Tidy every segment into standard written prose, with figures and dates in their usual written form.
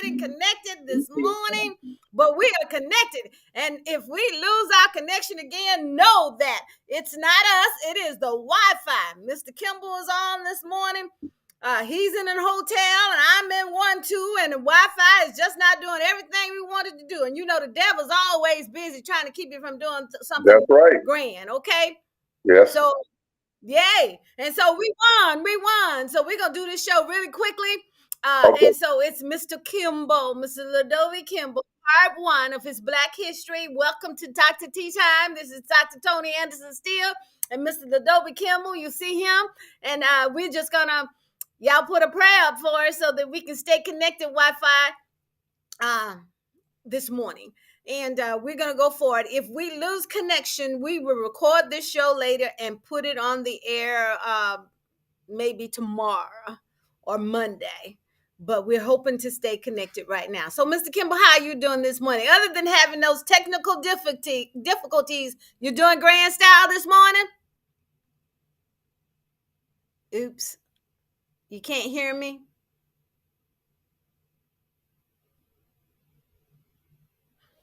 getting connected this morning, but we are connected. And if we lose our connection again, know that it's not us, it is the Wi-Fi. Mr. Kimble is on this morning. He's in a hotel and I'm in one too, and the Wi-Fi is just not doing everything we wanted to do. And you know the devil's always busy trying to keep you from doing something grand, okay? Yes. So yay. And so we won. So we're going to do this show really quickly. Okay. And so it's Mr. Kimble, Mr. Lodovic Kimble, part 1 of his Black history. Welcome to Dr. T.E.A. This is Dr. Tonie Anderson-Steele and Mr. Lodovic Kimble. You see him. And we're just going to, y'all put a prayer up for us so that we can stay connected Wi-Fi this morning. And we're going to go forward. If we lose connection, we will record this show later and put it on the air maybe tomorrow or Monday. But we're hoping to stay connected right now. So, Mr. Kimble, how are you doing this morning? Other than having those technical difficulties, you're doing grand style this morning? Oops. You can't hear me?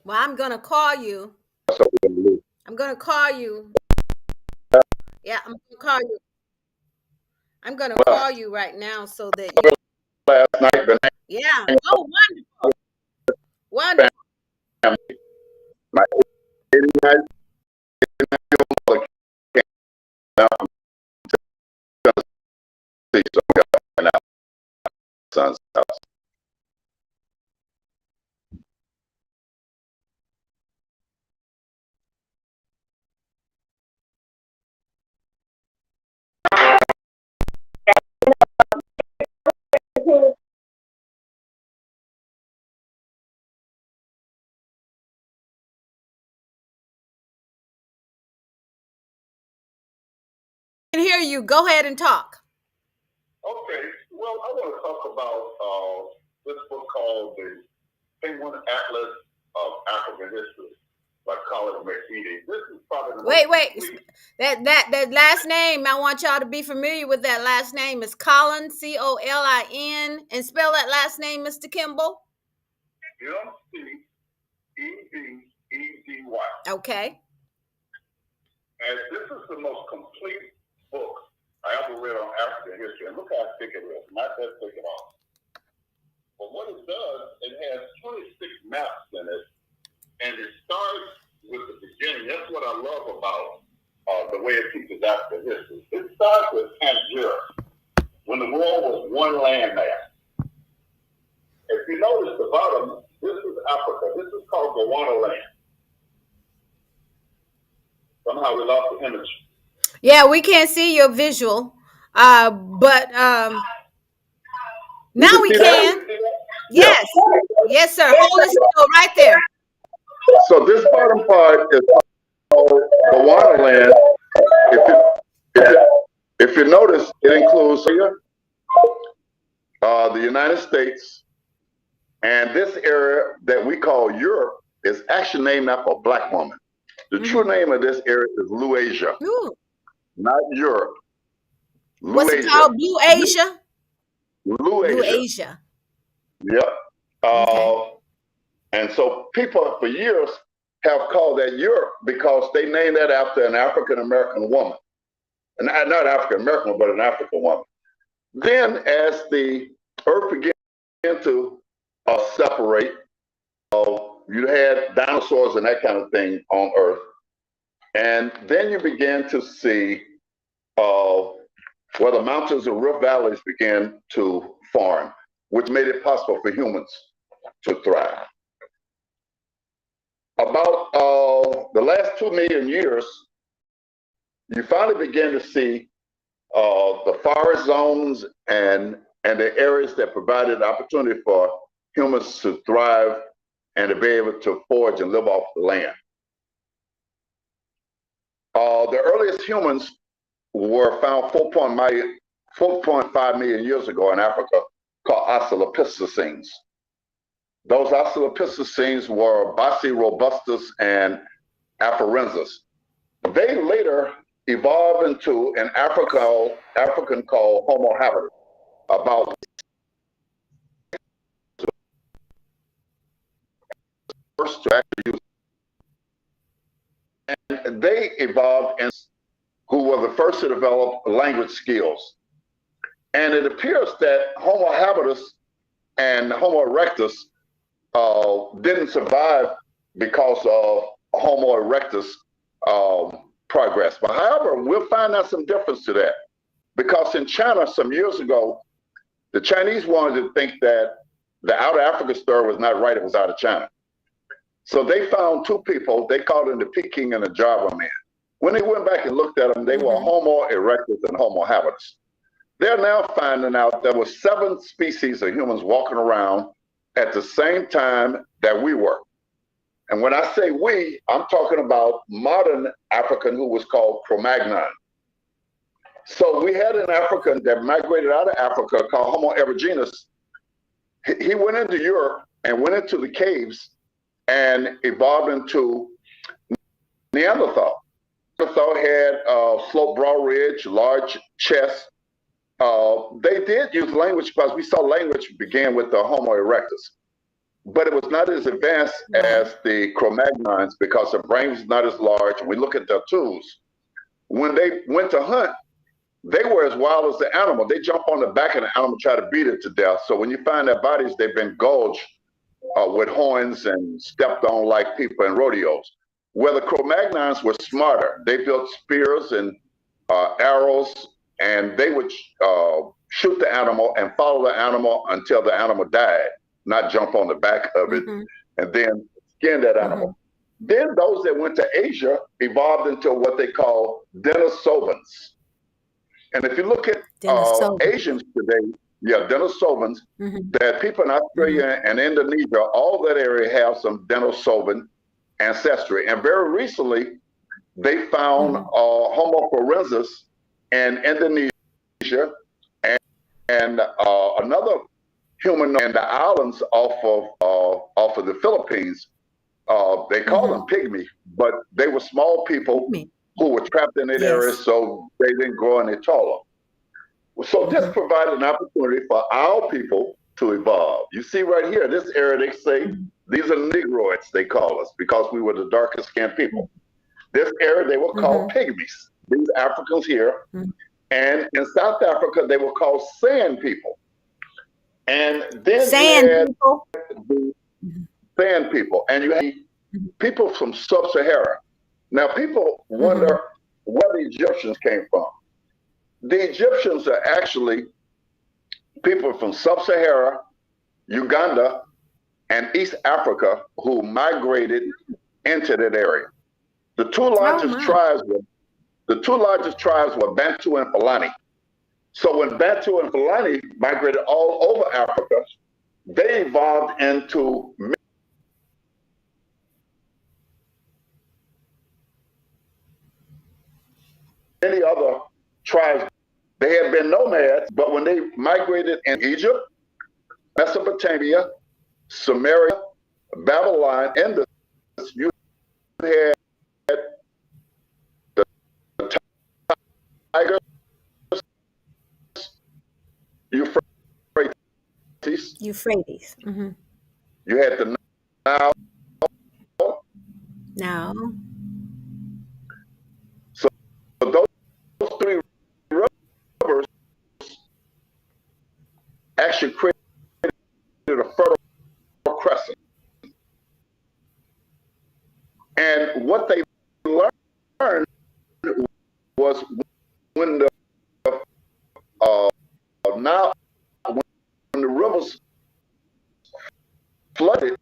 Well, I'm going to call you. I'm going to call you. Yeah, I'm going to call you. I'm going to call you right now so that you... Last night, Yeah. Oh, wonderful. Wonderful. My 89 son's house. I can hear you. Go ahead and talk. Okay. Well, I want to talk about this book called The Penguin Atlas of African History by Colin McEady. This is probably Wait. That last name, I want y'all to be familiar with that last name. Is Colin, Colin, and spell that last name, Mr. Kimble. McEedy. Okay. And this is the most complete book I ever read on African history. And look how thick it is. Not that thick at all. But what it does, it has 26 maps in it. And it starts with the beginning. That's what I love about the way it teaches African history. It starts with Tangier, when the world was one landmass. If you notice the bottom, this is Africa. This is called Gowana land. Somehow we lost the image. Yeah, we can't see your visual, but now we can. Yes, yes, sir. Hold it still right there. So this bottom part is called Gowana land. If you notice, it includes here, the United States, and this area that we call Europe is actually named after a black woman. The true name of this area is Luasia, not Europe. What's it called? Blue Asia? Luasia. Yep. Okay. And so people for years have called that Europe because they named that after an African-American woman. And not African-American, but an African woman. Then as the earth began to separate, you had dinosaurs and that kind of thing on Earth. And then you began to see where the mountains and rift valleys began to form, which made it possible for humans to thrive. About the last 2 million years, you finally begin to see the forest zones and the areas that provided opportunity for humans to thrive and to be able to forage and live off the land. The earliest humans were found 4.5 million years ago in Africa, called Australopithecines. Those Australopithecines were Bossi robustus and Afarensis. They later evolved into an African called Homo habilis, about first to actually use it. And they evolved and who were the first to develop language skills. And it appears that Homo habilis and Homo erectus didn't survive because of Homo erectus progress. But however, we'll find out some difference to that. Because in China, some years ago, the Chinese wanted to think that the Outer Africa story was not right, it was out of China. So they found two people, they called them the Peking and the Java man. When they went back and looked at them, they were Homo erectus and Homo habilis. They're now finding out there were 7 species of humans walking around at the same time that we were. And when I say we, I'm talking about modern African who was called Cro-Magnon. So we had an African that migrated out of Africa called Homo erectus. He went into Europe and went into the caves and evolved into Neanderthal. Neanderthal had sloped brow ridge, large chest. They did use language because we saw language began with the Homo erectus, but it was not as advanced as the Cro-Magnons because their brain was not as large. We look at their tools. When they went to hunt, they were as wild as the animal. They jump on the back of the animal, try to beat it to death. So when you find their bodies, they've been gauged with horns and stepped on like people in rodeos. Where the Cro-Magnons were smarter. They built spears and arrows, and they would shoot the animal and follow the animal until the animal died, not jump on the back of it and then skin that animal. Then those that went to Asia evolved into what they call Denisovans. And if you look at Asians today, Denisovans, that people in Australia and Indonesia, all that area have some Denisovan ancestry. And very recently, they found Homo forensis in Indonesia and another human in the islands off of the Philippines. They call them pygmy, but they were small people who were trapped in that area, so they didn't grow any taller. So this provided an opportunity for our people to evolve. You see right here, this area, they say, these are Negroids, they call us, because we were the darkest skinned people. This area, they were called pygmies, these Africans here. And in South Africa, they were called sand people. And then sand people. And you had people from sub-Sahara. Now, people wonder where the Egyptians came from. The Egyptians are actually people from sub-Sahara, Uganda, and East Africa who migrated into that area. The two largest tribes were Bantu and Fulani. So when Bantu and Fulani migrated all over Africa, they evolved into many other tribes. They had been nomads, but when they migrated in Egypt, Mesopotamia, Sumeria, Babylon, and you had the Tigers, Euphrates. You had the Nile. Now. So those 3 rivers actually created a fertile crescent. And what they learned was when the Nile, when the rivers flooded,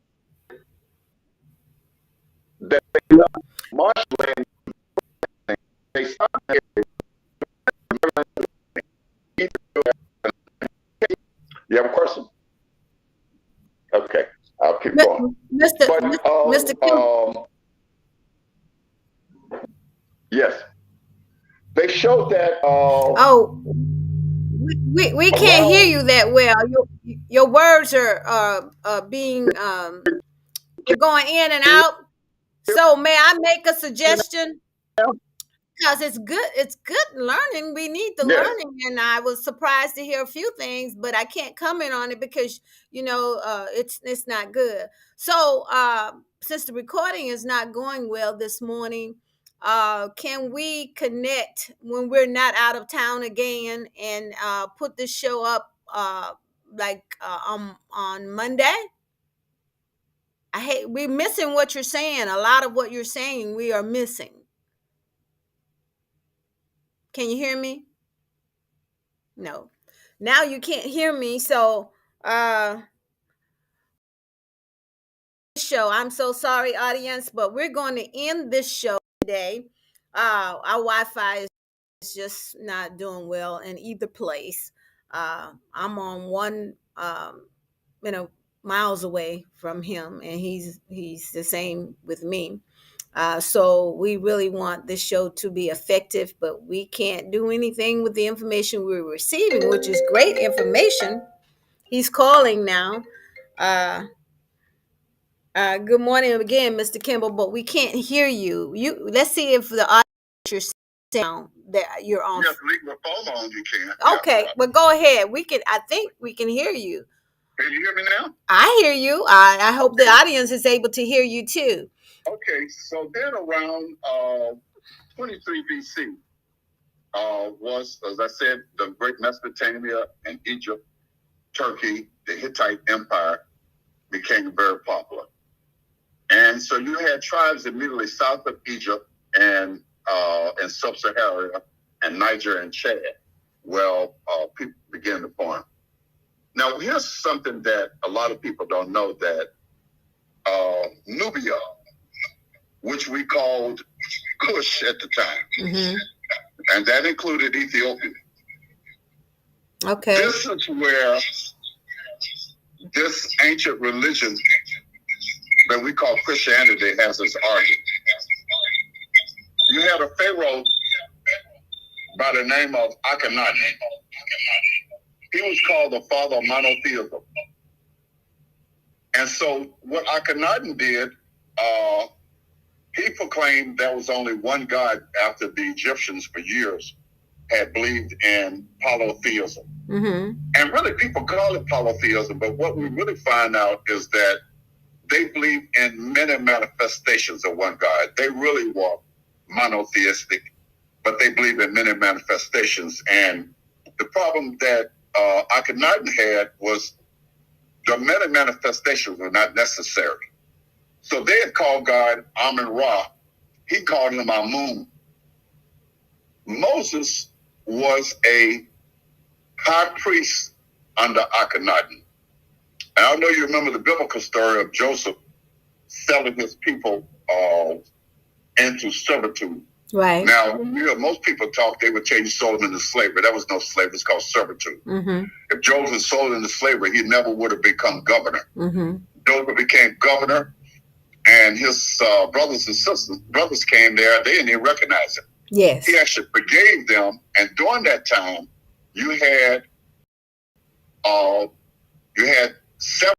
that they left marshland, they stopped. You have a question? Okay, I'll keep going. Mr. Kimble. Yes, they showed that. We can't hear you that well. Your words are being you're going in and out. So may I make a suggestion? because it's good learning. We need the Yes. learning, and I was surprised to hear a few things, but I can't comment on it because it's not good. So since the recording is not going well this morning, can we connect when we're not out of town again and put this show up on Monday? I hate we're missing what you're saying. A lot of what you're saying we are missing. Can you hear me? No. Now you can't hear me. So show. I'm so sorry, audience, but we're going to end this show today. Our Wi-Fi is just not doing well in either place. I'm on one you know miles away from him, and he's the same with me. So we really want this show to be effective, but we can't do anything with the information we're receiving, which is great information. He's calling now. Uh, good morning again, Mr. Kimble, but we can't hear you. Let's see if the audio you're sound that you're on. Yes, leave the phone on. You can. Okay, Yeah. well, go ahead. We can. I think we can hear you. Can you hear me now? I hear you. I hope the audience is able to hear you too. Okay, so then around 23 BC was, as I said, the great Mesopotamia and Egypt, Turkey, the Hittite Empire became very popular. And so you had tribes immediately south of Egypt and in Sub-Sahara and Niger and Chad. Well, people began to form. Now, here's something that a lot of people don't know, that Nubia, which we called Kush at the time, and that included Ethiopia. Okay. This is where this ancient religion that we call Christianity has its origin. You had a pharaoh by the name of Akhenaten. He was called the father of monotheism. And so what Akhenaten did, he proclaimed there was only one God after the Egyptians for years had believed in polytheism. And really people call it polytheism, but what we really find out is that they believe in many manifestations of one God. They really were monotheistic, but they believe in many manifestations. And the problem that Akhenaten had was the many manifestations were not necessary. So they had called God Amun-Ra. He called him Amun. Moses was a high priest under Akhenaten. And I know you remember the biblical story of Joseph selling his people into servitude. Right. Now, most people talk, they would change sold into slavery. That was no slavery. It's called servitude. If Joseph sold into slavery, he never would have become governor. Joseph became governor, and his brothers and brothers came there. They didn't even recognize him. Yes. He actually forgave them, and during that time, you had several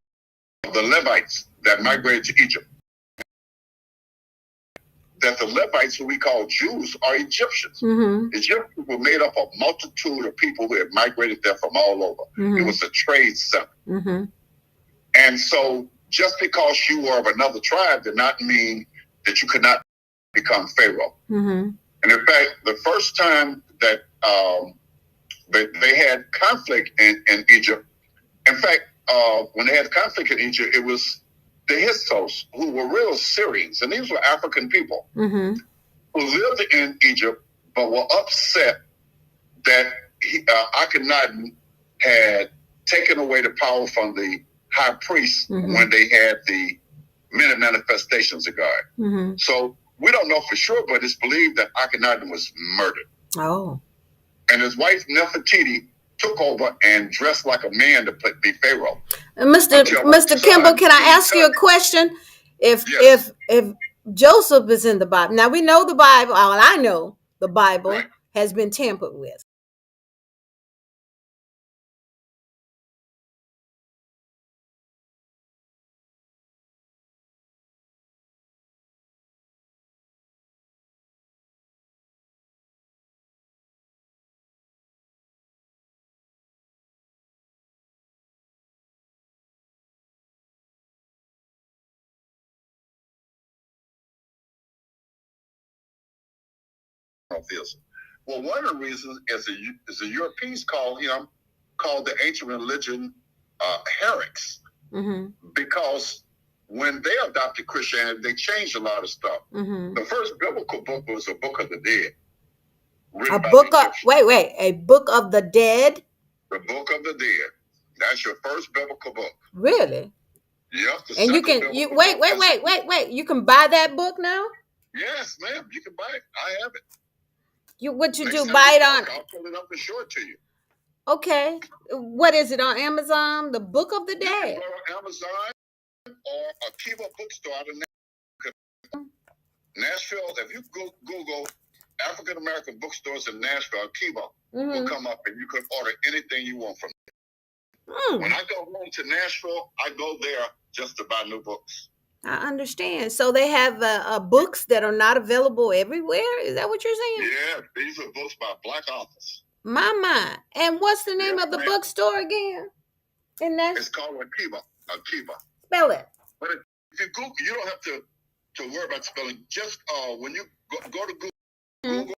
of the Levites that migrated to Egypt. That the Levites, who we call Jews, are Egyptians. Egyptians were made up of a multitude of people who had migrated there from all over. It was a trade center. And so just because you were of another tribe did not mean that you could not become Pharaoh. And in fact, the first time that they had conflict in Egypt, in fact, when they had conflict in Egypt, it was the Hyksos, who were real Syrians, and these were African people who lived in Egypt, but were upset that Akhenaten had taken away the power from the high priest when they had the many manifestations of God. So we don't know for sure, but it's believed that Akhenaten was murdered. Oh. And his wife Nefertiti took over and dressed like a man to be Pharaoh. Mr. Kimble, can I ask you a question? If Joseph is in the Bible, now we know the Bible. Well, I know the Bible has been tampered with. monotheism. Well, one of the reasons is the Europeans called the ancient religion heretics, because when they adopted Christianity, they changed a lot of stuff. The first biblical book was a Book of the Dead. A book of a Book of the Dead. The Book of the Dead. That's your first biblical book. Really? Yep. And you can wait. You can buy that book now? Yes, ma'am. You can buy it. I have it. What you do? Buy it on? I'll pull it up and show it to you. Okay. What is it on Amazon? The Book of the Dead. You can go on Amazon or a Kimble bookstore out of Nashville. If you Google African American bookstores in Nashville, Kimble will come up, and you can order anything you want from them. When I go home to Nashville, I go there just to buy new books. I understand. So they have books that are not available everywhere? Is that what you're saying? Yeah, these are books by Black authors. My. And what's the name of the bookstore again? It's called Akiba. Spell it. But if you Google, you don't have to worry about spelling. Just when you go to Google